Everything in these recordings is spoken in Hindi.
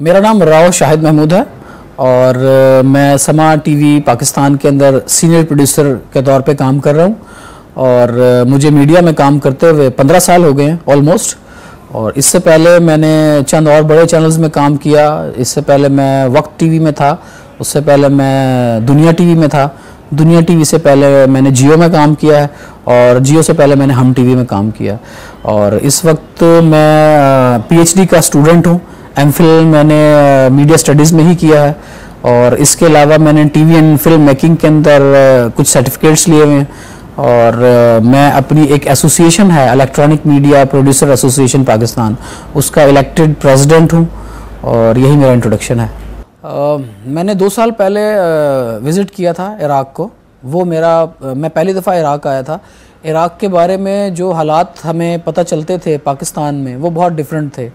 मेरा नाम राव शाहिद महमूद है और मैं समा टीवी पाकिस्तान के अंदर सीनियर प्रोड्यूसर के तौर पे काम कर रहा हूँ और मुझे मीडिया में काम करते हुए 15 साल हो गए हैं ऑलमोस्ट। और इससे पहले मैंने चंद और बड़े चैनल्स में काम किया। इससे पहले मैं वक्त टीवी में था, उससे पहले मैं दुनिया टीवी में था, दुनिया टीवी से पहले मैंने जियो में काम किया है और जियो से पहले मैंने हम टीवी में काम किया। और इस वक्त मैं पीएचडी का स्टूडेंट हूँ। एमफिल मैंने मीडिया स्टडीज़ में ही किया है और इसके अलावा मैंने टीवी एंड फिल्म मेकिंग के अंदर कुछ सर्टिफिकेट्स लिए हुए हैं। और मैं अपनी एक एसोसिएशन है electronic media producer association Pakistan, उसका इलेक्टेड प्रेसिडेंट हूँ और यही मेरा इंट्रोडक्शन है। मैंने 2 साल पहले विज़िट किया था इराक़ को। वो मैं पहली दफ़ा इराक़ आया था। इराक़ के बारे में जो हालात हमें पता चलते थे पाकिस्तान में वो बहुत डिफरेंट थे।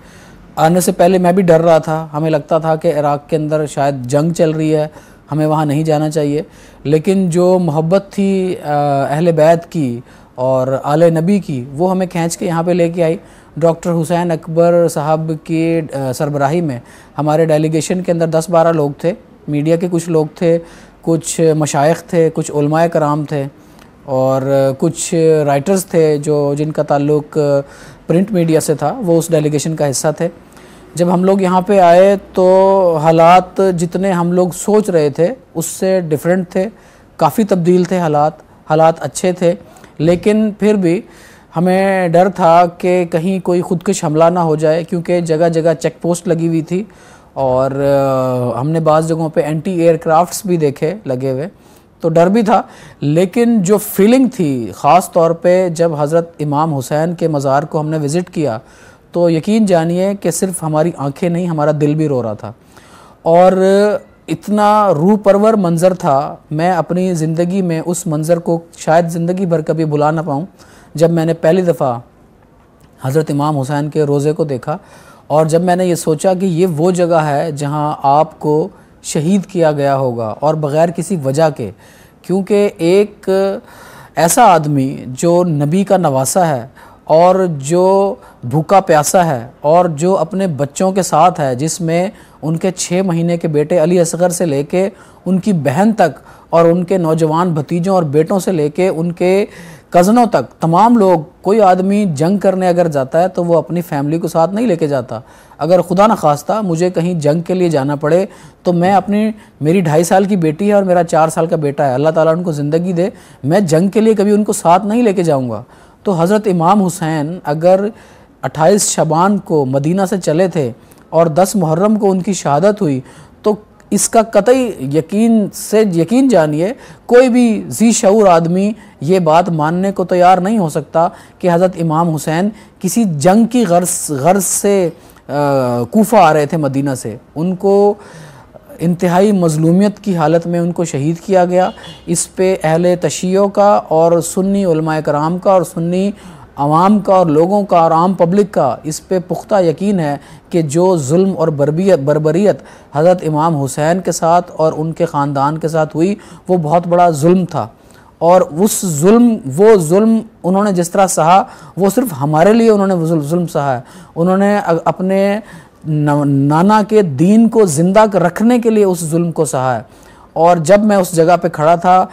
आने से पहले मैं भी डर रहा था। हमें लगता था कि इराक़ के अंदर शायद जंग चल रही है, हमें वहाँ नहीं जाना चाहिए। लेकिन जो मोहब्बत थी अहले बैत की और आले नबी की, वो हमें खींच के यहाँ पे लेके आई। डॉक्टर हुसैन अकबर साहब की सरबराही में हमारे डेलीगेशन के अंदर 10-12 लोग थे। मीडिया के कुछ लोग थे, कुछ मशाइख थे, कुछ उलमाए कराम थे और कुछ राइटर्स थे जिनका ताल्लुक़ प्रिंट मीडिया से था, वो उस डेलीगेशन का हिस्सा थे। जब हम लोग यहाँ पे आए तो हालात जितने हम लोग सोच रहे थे उससे डिफरेंट थे, काफ़ी तब्दील थे हालात अच्छे थे। लेकिन फिर भी हमें डर था कि कहीं कोई खुदकुश हमला ना हो जाए, क्योंकि जगह जगह चेक पोस्ट लगी हुई थी और हमने बाज़ जगहों पे एंटी एयरक्राफ्ट्स भी देखे लगे हुए, तो डर भी था। लेकिन जो फीलिंग थी ख़ास तौर पे जब हज़रत इमाम हुसैन के मज़ार को हमने विज़िट किया, तो यकीन जानिए कि सिर्फ हमारी आंखें नहीं, हमारा दिल भी रो रहा था। और इतना रूह परवर मंज़र था, मैं अपनी ज़िंदगी में उस मंज़र को शायद ज़िंदगी भर कभी भुला ना पाऊँ। जब मैंने पहली दफ़ा हज़रत इमाम हुसैन के रोज़े को देखा और जब मैंने ये सोचा कि ये वो जगह है जहाँ आपको शहीद किया गया होगा और बग़ैर किसी वजह के, क्योंकि एक ऐसा आदमी जो नबी का नवासा है और जो भूखा प्यासा है और जो अपने बच्चों के साथ है, जिसमें उनके 6 महीने के बेटे अली असगर से लेके उनकी बहन तक और उनके नौजवान भतीजों और बेटों से लेके उनके कज़नों तक तमाम लोग, कोई आदमी जंग करने अगर जाता है तो वो अपनी फैमिली को साथ नहीं लेके जाता। अगर खुदा न खास्ता मुझे कहीं जंग के लिए जाना पड़े तो मेरी 2.5 साल की बेटी है और मेरा 4 साल का बेटा है, अल्लाह ताला उनको ज़िंदगी दे, मैं जंग के लिए कभी उनको साथ नहीं लेके जाऊँगा। तो हज़रत इमाम हुसैन अगर 28 शबान को मदीना से चले थे और 10 मुहर्रम को उनकी शहादत हुई, तो इसका कतई यकीन जानिए कोई भी जी शऊर आदमी ये बात मानने को तैयार नहीं हो सकता कि हज़रत इमाम हुसैन किसी जंग की गर्ज से कूफा आ रहे थे मदीना से। उनको इंतहाई मज़लूमियत की हालत में उनको शहीद किया गया। इस पे अहले तशीयों का और सुन्नी उलमाए कराम का और सुन्नी आवाम का और लोगों का और आम पब्लिक का इस पे पुख्ता यकीन है कि जो जुल्म और बर्बरियत हज़रत इमाम हुसैन के साथ और उनके ख़ानदान के साथ हुई, वो बहुत बड़ा जुल्म था। और वो जुल्म उन्होंने जिस तरह सहा, वो सिर्फ हमारे लिए उन्होंने जुल्म सहा है। उन्होंने अपने नाना के दीन को ज़िंदा रखने के लिए उस जुल्म को सहा है। और जब मैं उस जगह पे खड़ा था,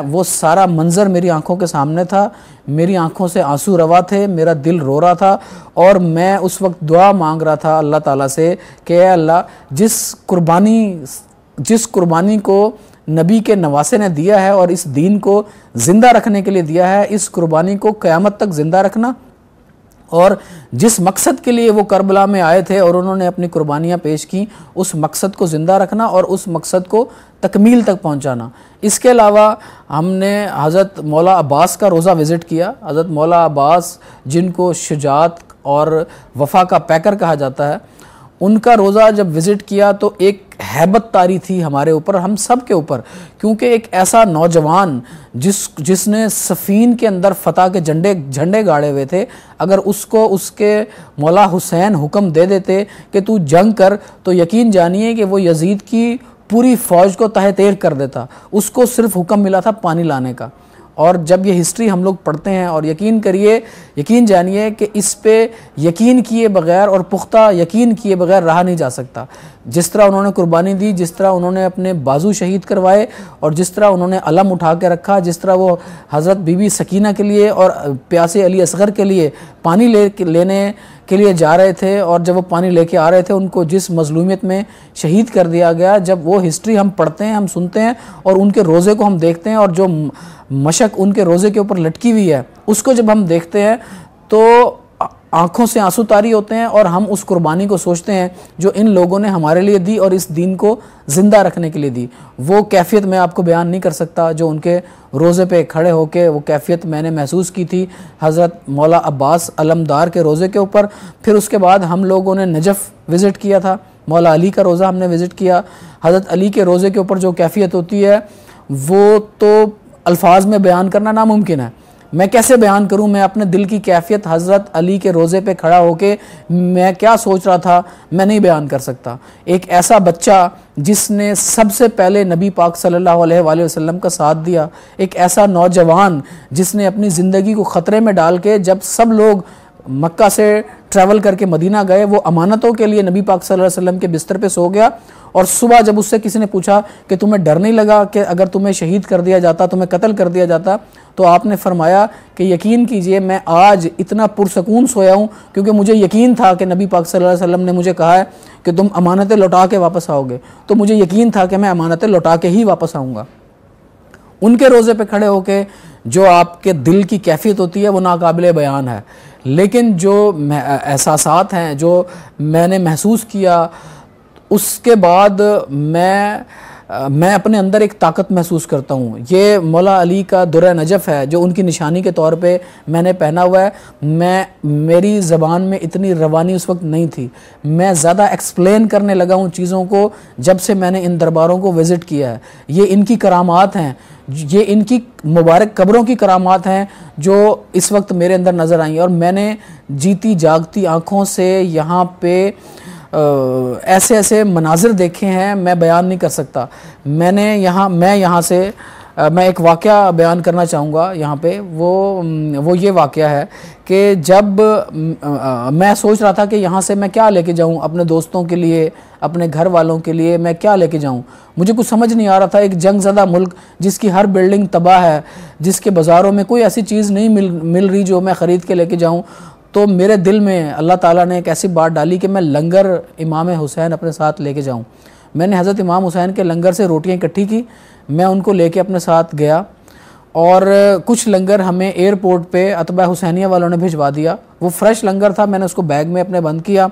वो सारा मंज़र मेरी आंखों के सामने था, मेरी आंखों से आंसू रवा थे, मेरा दिल रो रहा था और मैं उस वक्त दुआ मांग रहा था अल्लाह ताला से कि अल्लाह, जिस कुर्बानी को नबी के नवासे ने दिया है और इस दीन को ज़िंदा रखने के लिए दिया है, इस कुर्बानी को क़यामत तक ज़िंदा रखना। और जिस मकसद के लिए वो करबला में आए थे और उन्होंने अपनी कुर्बानियाँ पेश की, उस मकसद को ज़िंदा रखना और उस मकसद को तकमील तक पहुँचाना। इसके अलावा हमने हज़रत मौला अब्बास का रोज़ा विज़िट किया। हज़रत मौला अब्बास, जिनको शुजात और वफ़ा का पैकर कहा जाता है, उनका रोज़ा जब विज़िट किया तो एक हैबत तारी थी हमारे ऊपर, हम सब के ऊपर, क्योंकि एक ऐसा नौजवान जिसने सफ़ीन के अंदर फ़तह के झंडे गाड़े हुए थे, अगर उसको उसके मौला हुसैन हुक्म दे देते कि तू जंग कर, तो यकीन जानिए कि वो यजीद की पूरी फ़ौज को तहे तेग कर देता। उसको सिर्फ हुक्म मिला था पानी लाने का और जब ये हिस्ट्री हम लोग पढ़ते हैं, और यकीन करिए, यकीन जानिए कि इस पे यकीन किए बगैर और पुख्ता यकीन किए बगैर रहा नहीं जा सकता। जिस तरह उन्होंने कुर्बानी दी, जिस तरह उन्होंने अपने बाजू शहीद करवाए, और जिस तरह उन्होंने अलम उठा के रखा, जिस तरह वो हज़रत बीबी सकीना के लिए और प्यासे अली असगर के लिए पानी लेने के लिए जा रहे थे, और जब वो पानी लेके आ रहे थे उनको जिस मजलूमियत में शहीद कर दिया गया, जब वो हिस्ट्री हम पढ़ते हैं, हम सुनते हैं, और उनके रोज़े को हम देखते हैं, और जो मशक उनके रोज़े के ऊपर लटकी हुई है उसको जब हम देखते हैं तो आंखों से आंसू तारी होते हैं, और हम उस कुर्बानी को सोचते हैं जो इन लोगों ने हमारे लिए दी और इस दीन को ज़िंदा रखने के लिए दी। वो कैफियत मैं आपको बयान नहीं कर सकता जो उनके रोज़े पे खड़े होके वो कैफियत मैंने महसूस की थी हज़रत मौला अब्बास अलमदार के रोज़े के ऊपर। फिर उसके बाद हम लोगों ने नजफ़ विज़िट किया था, मौला अली का रोज़ा हमने विज़िट किया। हज़रत अली के रोज़े के ऊपर जो कैफियत होती है वो तो अल्फाज में बयान करना नामुमकिन है। मैं कैसे बयान करूं, मैं अपने दिल की कैफियत हज़रत अली के रोज़े पे खड़ा होके मैं क्या सोच रहा था मैं नहीं बयान कर सकता। एक ऐसा बच्चा जिसने सबसे पहले नबी पाक सल्लल्लाहु अलैहि वसल्लम का साथ दिया, एक ऐसा नौजवान जिसने अपनी ज़िंदगी को ख़तरे में डाल के, जब सब लोग मक्का से ट्रैवल करके मदीना गए, वो अमानतों के लिए नबी पाक सल्लल्लाहु अलैहि वसल्लम के बिस्तर पे सो गया, और सुबह जब उससे किसी ने पूछा कि तुम्हें डर नहीं लगा कि अगर तुम्हें शहीद कर दिया जाता, तुम्हें कत्ल कर दिया जाता, तो आपने फरमाया कि यकीन कीजिए मैं आज इतना पुरसकून सोया हूँ क्योंकि मुझे यकीन था कि नबी पाक सल्लल्लाहु अलैहि वसल्लम ने मुझे कहा है कि तुम अमानतें लौटा के वापस आओगे, तो मुझे यकीन था कि मैं अमानतें लौटा के ही वापस आऊँगा। उनके रोज़े पे खड़े होके जो आपके दिल की कैफियत होती है वो नाकाबिले बयान है। लेकिन जो एहसासात हैं जो मैंने महसूस किया, उसके बाद मैं अपने अंदर एक ताकत महसूस करता हूँ। ये मौला अली का दुर्र नजफ़ है जो उनकी निशानी के तौर पे मैंने पहना हुआ है। मेरी ज़बान में इतनी रवानी उस वक्त नहीं थी, मैं ज़्यादा एक्सप्लेन करने लगा हूँ चीज़ों को जब से मैंने इन दरबारों को विज़िट किया है। ये इनकी करामात हैं, ये इनकी मुबारक कब्रों की करामात हैं जो इस वक्त मेरे अंदर नज़र आई, और मैंने जीती जागती आँखों से यहाँ पे ऐसे ऐसे मनाजिर देखे हैं मैं बयान नहीं कर सकता। मैं यहाँ से मैं एक वाक़या बयान करना चाहूँगा यहाँ पे। वो ये वाक़या है कि जब मैं सोच रहा था कि यहाँ से मैं क्या लेके जाऊँ अपने दोस्तों के लिए, अपने घर वालों के लिए मैं क्या लेके जाऊँ, मुझे कुछ समझ नहीं आ रहा था। एक जंगज़दा मुल्क जिसकी हर बिल्डिंग तबाह है, जिसके बाज़ारों में कोई ऐसी चीज़ नहीं मिल रही जो मैं ख़रीद के लेके जाऊँ, तो मेरे दिल में अल्लाह ताला ने एक ऐसी बात डाली कि मैं लंगर इमाम हुसैन अपने साथ लेके जाऊं। मैंने हज़रत इमाम हुसैन के लंगर से रोटियां इकट्ठी की, मैं उनको लेके अपने साथ गया, और कुछ लंगर हमें एयरपोर्ट पे अतबा हुसैनिया वालों ने भिजवा दिया। वो फ्रेश लंगर था, मैंने उसको बैग में अपने बंद किया।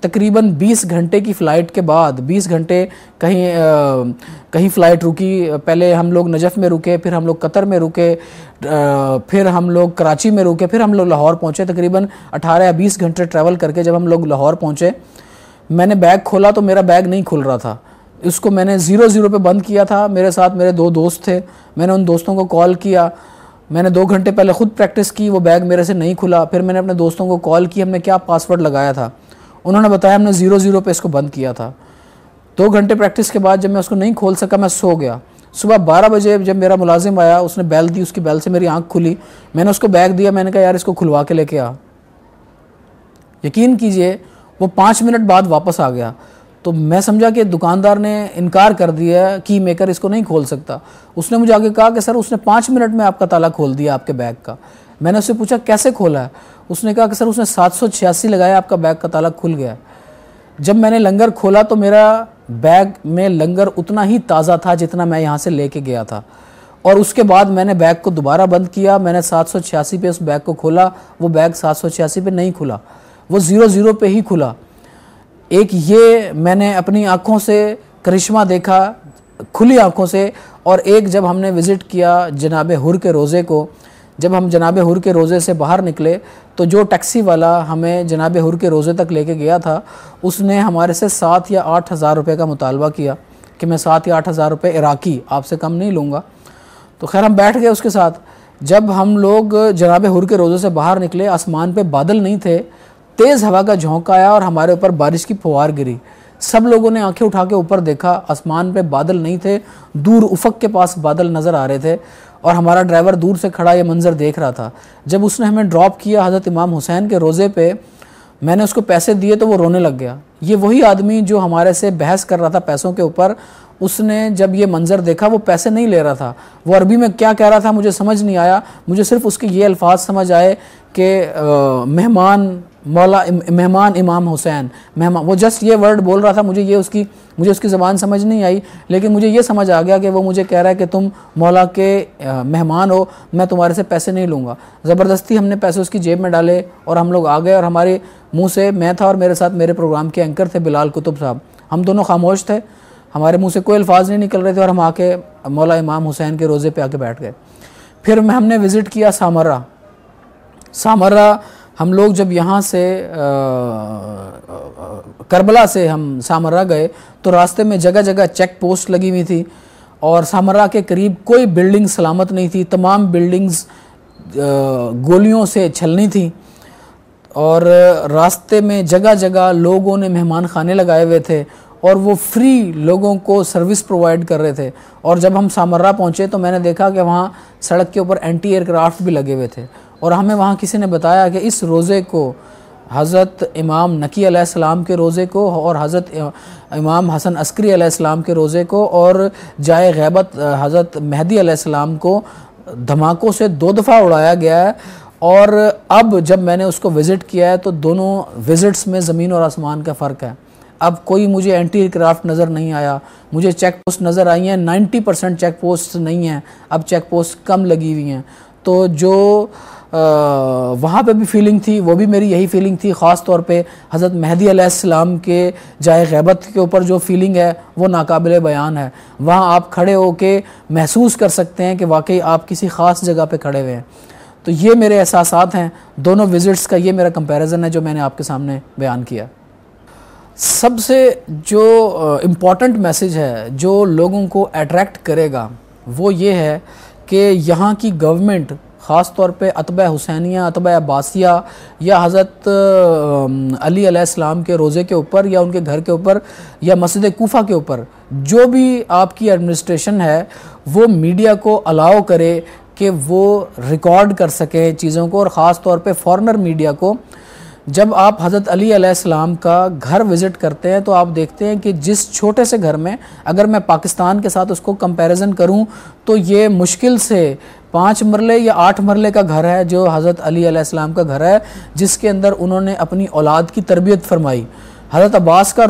तकरीबन 20 घंटे की फ़्लाइट के बाद, 20 घंटे कहीं फ़्लाइट रुकी। पहले हम लोग नजफ़ में रुके, फिर हम लोग कतर में रुके, फिर हम लोग कराची में रुके, फिर हम लोग लाहौर पहुँचे। तकरीबन 18 या 20 घंटे ट्रैवल करके जब हम लोग लाहौर पहुँचे, मैंने बैग खोला तो मेरा बैग नहीं खुल रहा था। उसको मैंने 0-0 पे बंद किया था। मेरे साथ मेरे 2 दोस्त थे, मैंने उन दोस्तों को कॉल किया। मैंने 2 घंटे पहले ख़ुद प्रैक्टिस की, वो बैग मेरे से नहीं खुला। फिर मैंने अपने दोस्तों को कॉल की, हमने क्या पासवर्ड लगाया था, उन्होंने बताया हमने 0-0 पे इसको बंद किया था। 2 घंटे प्रैक्टिस के बाद जब मैं उसको नहीं खोल सका, मैं सो गया। सुबह 12 बजे जब मेरा मुलाजिम आया, उसने बैल दी, उसकी बैल से मेरी आंख खुली। मैंने उसको बैग दिया, मैंने कहा यार इसको खुलवा के लेके आ। यकीन कीजिए वो 5 मिनट बाद वापस आ गया। तो मैं समझा कि दुकानदार ने इनकार कर दिया, की मेकर इसको नहीं खोल सकता। उसने मुझे आगे कहा कि सर उसने 5 मिनट में आपका ताला खोल दिया आपके बैग का। मैंने उससे पूछा कैसे खोला है, उसने कहा कि सर उसने 786 लगाया, आपका बैग का ताला खुल गया। जब मैंने लंगर खोला तो मेरा बैग में लंगर उतना ही ताज़ा था जितना मैं यहाँ से लेके गया था, और उसके बाद मैंने बैग को दोबारा बंद किया। मैंने 786 पे उस बैग को खोला, वो बैग 786 पे नहीं खुला, वो 0-0 पे ही खुला। एक ये मैंने अपनी आँखों से करिश्मा देखा, खुली आँखों से। और एक जब हमने विज़िट किया जनाब हुर के रोज़े को, जब हम जनाब हुर के रोज़े से बाहर निकले तो जो टैक्सी वाला हमें जनाब हुर के रोज़े तक लेके गया था, उसने हमारे से 7 या 8 हज़ार रुपये का मुतालबा किया कि मैं 7 या 8 हज़ार रुपये इराकी आपसे कम नहीं लूँगा। तो खैर हम बैठ गए उसके साथ। जब हम लोग जनाब हुर के रोज़े से बाहर निकले, आसमान पे बादल नहीं थे, तेज़ हवा का झोंका आया और हमारे ऊपर बारिश की फुहार गिरी। सब लोगों ने आंखें उठा के ऊपर देखा, आसमान पे बादल नहीं थे, दूर उफ़क़ के पास बादल नज़र आ रहे थे। और हमारा ड्राइवर दूर से खड़ा ये मंज़र देख रहा था। जब उसने हमें ड्रॉप किया हज़रत इमाम हुसैन के रोज़े पे, मैंने उसको पैसे दिए तो वो रोने लग गया। ये वही आदमी जो हमारे से बहस कर रहा था पैसों के ऊपर, उसने जब ये मंज़र देखा, वो पैसे नहीं ले रहा था, वो अरबी में क्या कह रहा था मुझे समझ नहीं आया। मुझे सिर्फ उसके ये अल्फाज समझ आए कि मेहमान इमाम हुसैन, मेहमान, वो जस्ट ये वर्ड बोल रहा था। मुझे उसकी ज़बान समझ नहीं आई, लेकिन मुझे ये समझ आ गया कि वो मुझे कह रहा है कि तुम मौला के मेहमान हो, मैं तुम्हारे से पैसे नहीं लूँगा। ज़बरदस्ती हमने पैसे उसकी जेब में डाले और हम लोग आ गए, और हमारे मुँह से, मैं था और मेरे साथ मेरे प्रोग्राम के एंकर थे बिलाल कुतुब साहब, हम दोनों खामोश थे, हमारे मुंह से कोई अल्फाज नहीं निकल रहे थे, और हम आके मौला इमाम हुसैन के रोज़े पे आके बैठ गए। फिर हमने विज़िट किया सामरा। हम लोग जब यहाँ से करबला से हम सामरा गए तो रास्ते में जगह जगह चेक पोस्ट लगी हुई थी, और सामरा के करीब कोई बिल्डिंग सलामत नहीं थी, तमाम बिल्डिंग्स गोलियों से छलनी थी, और रास्ते में जगह जगह लोगों ने मेहमान खाने लगाए हुए थे, और वो फ्री लोगों को सर्विस प्रोवाइड कर रहे थे। और जब हम सामर्रा पहुँचे तो मैंने देखा कि वहाँ सड़क के ऊपर एंटी एयरक्राफ्ट भी लगे हुए थे, और हमें वहाँ किसी ने बताया कि इस रोज़े को, हज़रत इमाम नकी अलैहिस्सलाम के रोज़े को और हज़रत इमाम हसन अस्करी अलैहिस्सलाम के रोज़े को और जाए गैबत हज़रत मेहदी अलैहिस्सलाम को धमाकों से 2 दफ़ा उड़ाया गया है। और अब जब मैंने उसको विज़िट किया है तो दोनों विज़िट्स में ज़मीन और आसमान का फ़र्क है। अब कोई मुझे एंटी एयरक्राफ्ट नज़र नहीं आया, मुझे चेक पोस्ट नज़र आई हैं, 90% चेक पोस्ट नहीं हैं, अब चेक पोस्ट कम लगी हुई हैं। तो जो वहाँ पे भी फीलिंग थी, वो भी मेरी यही फीलिंग थी। ख़ास तौर पे हज़रत मेहदी अलैहिस्सलाम के जाए गैबत के ऊपर जो फीलिंग है वो नाकाबिले बयान है। वहाँ आप खड़े होके महसूस कर सकते हैं कि वाकई आप किसी ख़ास जगह पे खड़े हुए हैं। तो ये मेरे एहसासात हैं, दोनों विज़िट्स का ये मेरा कंपैरिजन है जो मैंने आपके सामने बयान किया। सबसे जो इम्पॉर्टेंट मैसेज है जो लोगों को अट्रैक्ट करेगा वो ये है कि यहाँ की गवर्नमेंट ख़ास तौर पे अतबा हुसैनिया, अतबा अब्बासिया या हज़रत अली अलैहिस्सलाम के रोज़े के ऊपर या उनके घर के ऊपर या मस्जिद कूफा के ऊपर जो भी आपकी एडमिनिस्ट्रेशन है वो मीडिया को अलाउ करे कि वो रिकॉर्ड कर सके चीज़ों को। और ख़ास तौर पे फॉरेनर मीडिया को, जब आप हज़रत अली अलैहिस्सलाम का घर विज़िट करते हैं तो आप देखते हैं कि जिस छोटे से घर में, अगर मैं पाकिस्तान के साथ उसको कंपैरिजन करूं तो ये मुश्किल से 5 मरले या 8 मरले का घर है जो हज़रत अली अलैहिस्सलाम का घर है, जिसके अंदर उन्होंने अपनी औलाद की तरबियत फरमाई। हज़रत अब्बास का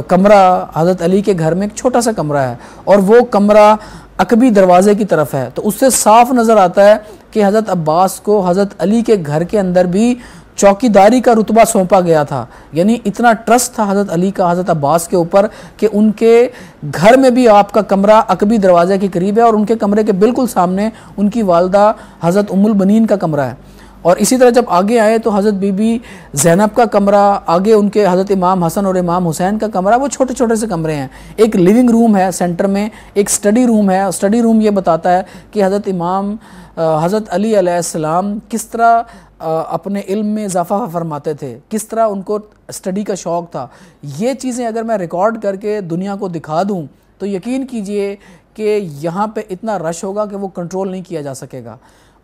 कमरा हज़रत अली के घर में एक छोटा सा कमरा है, और वो कमरा अकबी दरवाज़े की तरफ है। तो उससे साफ नज़र आता है कि हज़रत अब्बास को हज़रत अली के घर के अंदर भी चौकीदारी का रुतबा सौंपा गया था। यानी इतना ट्रस्ट था हज़रत अली का हज़रत अब्बास के ऊपर कि उनके घर में भी आपका कमरा अकबी दरवाज़े के करीब है, और उनके कमरे के बिल्कुल सामने उनकी वालदा हज़रत उम्मुल बनीन का कमरा है। और इसी तरह जब आगे आए तो हज़रत बीबी ज़ैनब का कमरा, आगे उनके हज़रत इमाम हसन और इमाम हुसैन का कमरा, वो छोटे छोटे से कमरे हैं। एक लिविंग रूम है सेंटर में, एक स्टडी रूम है। स्टडी रूम ये बताता है कि हज़रत अली अलैहिस्सलाम किस तरह अपने इल्म में इजाफा फरमाते थे, किस तरह उनको स्टडी का शौक़ था। ये चीज़ें अगर मैं रिकॉर्ड करके दुनिया को दिखा दूँ तो यकीन कीजिए कि यहाँ पे इतना रश होगा कि वो कंट्रोल नहीं किया जा सकेगा,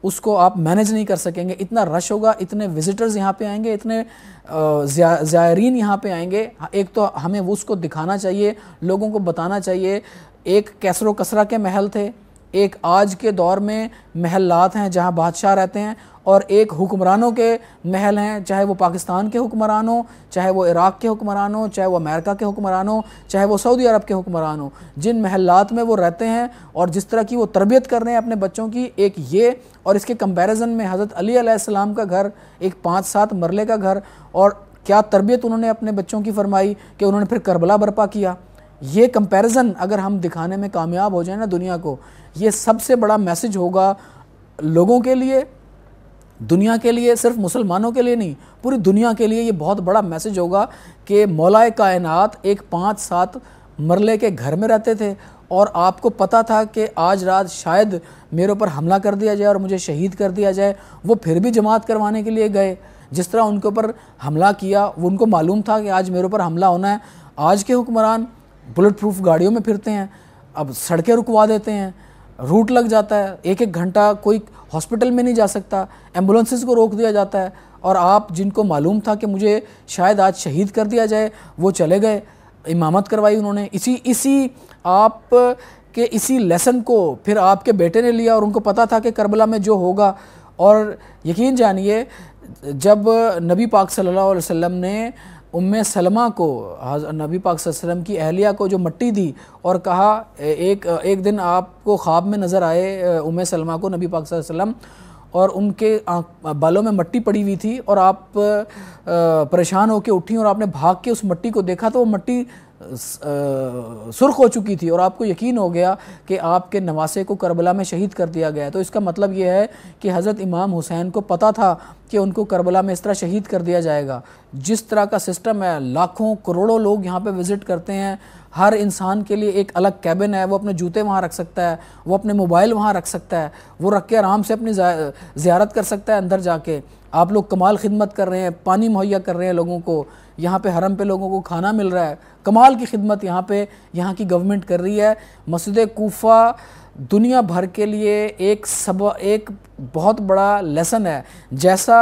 उसको आप मैनेज नहीं कर सकेंगे। इतना रश होगा, इतने विज़िटर्स यहाँ पे आएंगे, इतने ज़ायरीन यहाँ पे आएंगे। एक तो हमें वो उसको दिखाना चाहिए, लोगों को बताना चाहिए। एक कैसरो कसरा के महल थे, एक आज के दौर में महलात हैं जहाँ बादशाह रहते हैं, और एक हुक्मरानों के महल हैं, चाहे वो पाकिस्तान के हुक्मरान हो, चाहे वो इराक़ के हुक्मरान हो, चाहे वो अमेरिका के हुक्मरान हो, चाहे वो सऊदी अरब के हुक्मरान हो। जिन महलात में वो रहते हैं और जिस तरह की वो तरबियत कर रहे हैं अपने बच्चों की, एक ये, और इसके कंपैरिजन में हज़रत अली अलैहिस्सलाम का घर, एक 5-7 मरले का घर, और क्या तरबियत उन्होंने अपने बच्चों की फरमाई कि उन्होंने फिर करबला बर्पा किया। ये कंपैरिजन अगर हम दिखाने में कामयाब हो जाए ना दुनिया को, ये सबसे बड़ा मैसेज होगा लोगों के लिए, दुनिया के लिए, सिर्फ मुसलमानों के लिए नहीं, पूरी दुनिया के लिए ये बहुत बड़ा मैसेज होगा कि मौलाए कायनात एक 5-7 मरले के घर में रहते थे, और आपको पता था कि आज रात शायद मेरे ऊपर हमला कर दिया जाए और मुझे शहीद कर दिया जाए। वो फिर भी जमात करवाने के लिए गए। जिस तरह उनके ऊपर हमला किया, वो उनको मालूम था कि आज मेरे ऊपर हमला होना है। आज के हुक्मरान बुलेट प्रूफ गाड़ियों में फिरते हैं, अब सड़कें रुकवा देते हैं, रूट लग जाता है, एक एक घंटा कोई हॉस्पिटल में नहीं जा सकता, एम्बुलेंसेस को रोक दिया जाता है। और आप जिनको मालूम था कि मुझे शायद आज शहीद कर दिया जाए, वो चले गए, इमामत करवाई उन्होंने। इसी आप के इसी लेसन को फिर आपके बेटे ने लिया और उनको पता था कि करबला में जो होगा। और यकीन जानिए, जब नबी पाक सल्लल्लाहु अलैहि वसल्लम ने उम्मे सलमा को, नबी पाक सल्लल्लाहु अलैहि वसल्लम की अहलिया को जो मट्टी दी और कहा, एक दिन आपको ख्वाब में नज़र आए उम्मे सलमा को नबी पाक सल्लल्लाहु अलैहि वसल्लम, और उनके बालों में मट्टी पड़ी हुई थी और आप परेशान होकर उठी और आपने भाग के उस मट्टी को देखा तो वो मट्टी सुर्ख हो चुकी थी और आपको यकीन हो गया कि आपके नवासे को करबला में शहीद कर दिया गया है। तो इसका मतलब ये है कि हज़रत इमाम हुसैन को पता था कि उनको करबला में इस तरह शहीद कर दिया जाएगा। जिस तरह का सिस्टम है, लाखों करोड़ों लोग यहाँ पे विज़िट करते हैं, हर इंसान के लिए एक अलग कैबिन है, वो अपने जूते वहाँ रख सकता है, वो अपने मोबाइल वहाँ रख सकता है, वो रख के आराम से अपनी ज़ियारत कर सकता है अंदर जाके। आप लोग कमाल खिदमत कर रहे हैं, पानी मुहैया कर रहे हैं लोगों को, यहाँ पे हरम पे लोगों को खाना मिल रहा है, कमाल की खिदमत यहाँ पे यहाँ की गवर्नमेंट कर रही है। मस्जिद कूफा दुनिया भर के लिए एक बहुत बड़ा लेसन है। जैसा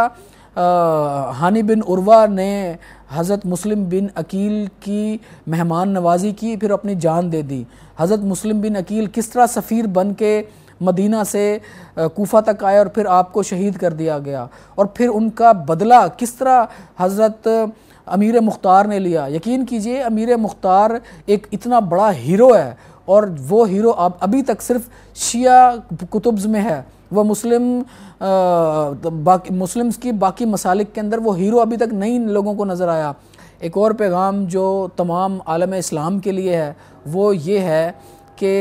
हानी बिन उर्वा ने हज़रत मुस्लिम बिन अकील की मेहमान नवाजी की, फिर अपनी जान दे दी। हज़रत मुस्लिम बिन अकील किस तरह सफ़ीर बन के मदीना से कूफा तक आए और फिर आपको शहीद कर दिया गया, और फिर उनका बदला किस तरह हज़रत अमीर मुख्तार ने लिया। यकीन कीजिए, अमीर मुख्तार एक इतना बड़ा हीरो है और वो हीरो अब अभी तक सिर्फ शिया कुतुब्स में है। वह मुस्लिम्स की बाकी मसालिक के अंदर वो हीरो अभी तक नहीं लोगों को नज़र आया। एक और पैगाम जो तमाम आलम इस्लाम के लिए है वो ये है कि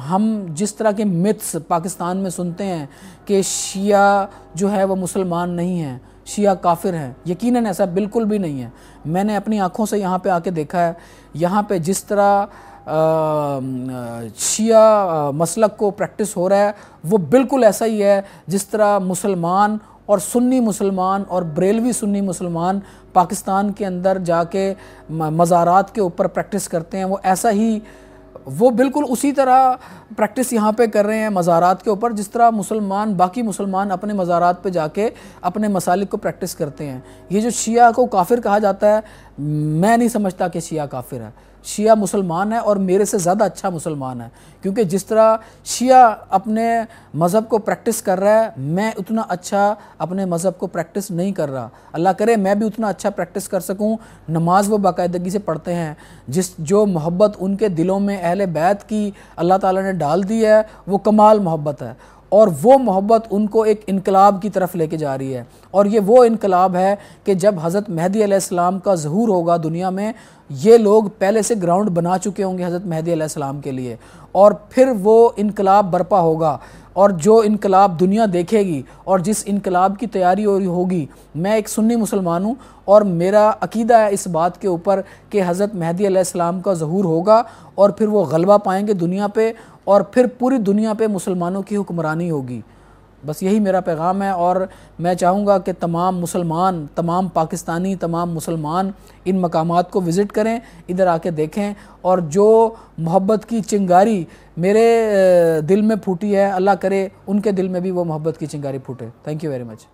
हम जिस तरह के मिथ्स पाकिस्तान में सुनते हैं कि शिया जो है वो मुसलमान नहीं हैं, शिया काफिर हैं, यकीनन ऐसा बिल्कुल भी नहीं है। मैंने अपनी आँखों से यहाँ पे आके देखा है, यहाँ पे जिस तरह शिया मसलक को प्रैक्टिस हो रहा है वो बिल्कुल ऐसा ही है जिस तरह मुसलमान और सुन्नी मुसलमान और बरेलवी सुन्नी मुसलमान पाकिस्तान के अंदर जाके मज़ारात के ऊपर प्रैक्टिस करते हैं, वो ऐसा ही वो बिल्कुल उसी तरह प्रैक्टिस यहाँ पे कर रहे हैं मज़ारात के ऊपर, जिस तरह बाकी मुसलमान अपने मज़ारात पे जाके अपने मसालिक को प्रैक्टिस करते हैं। ये जो शिया को काफिर कहा जाता है, मैं नहीं समझता कि शिया काफिर है। शिया मुसलमान है और मेरे से ज़्यादा अच्छा मुसलमान है, क्योंकि जिस तरह शिया अपने मज़हब को प्रैक्टिस कर रहा है, मैं उतना अच्छा अपने मज़हब को प्रैक्टिस नहीं कर रहा। अल्लाह करे मैं भी उतना अच्छा प्रैक्टिस कर सकूं। नमाज वो बाकायदगी से पढ़ते हैं, जो मोहब्बत उनके दिलों में अहले बैत की अल्लाह ताला ने डाल दी है वो कमाल मोहब्बत है, और वो मोहब्बत उनको एक इनकलाब की तरफ लेके जा रही है। और ये वो इनकलाब है कि जब हज़रत मेहदी अलैहिस्सलाम का ज़हूर होगा दुनिया में, ये लोग पहले से ग्राउंड बना चुके होंगे हज़रत मेहदी अलैहिस्सलाम के लिए, और फिर वो इनकलाब बर्पा होगा और जो इनकलाब दुनिया देखेगी और जिस इनकलाब की तैयारी होगी। मैं एक सुन्नी मुसलमान हूँ और मेरा अकीदा है इस बात के ऊपर कि हज़रत मेहदी अलैहिस्सलाम का ज़हूर होगा और फिर वो गलबा पाएंगे दुनिया पे, और फिर पूरी दुनिया पे मुसलमानों की हुक्मरानी होगी। बस यही मेरा पैगाम है, और मैं चाहूँगा कि तमाम मुसलमान, तमाम पाकिस्तानी, तमाम मुसलमान इन मकामात को विज़िट करें, इधर आके देखें, और जो मोहब्बत की चिंगारी मेरे दिल में फूटी है, अल्लाह करे उनके दिल में भी वो मोहब्बत की चिंगारी फूटे। Thank you very much.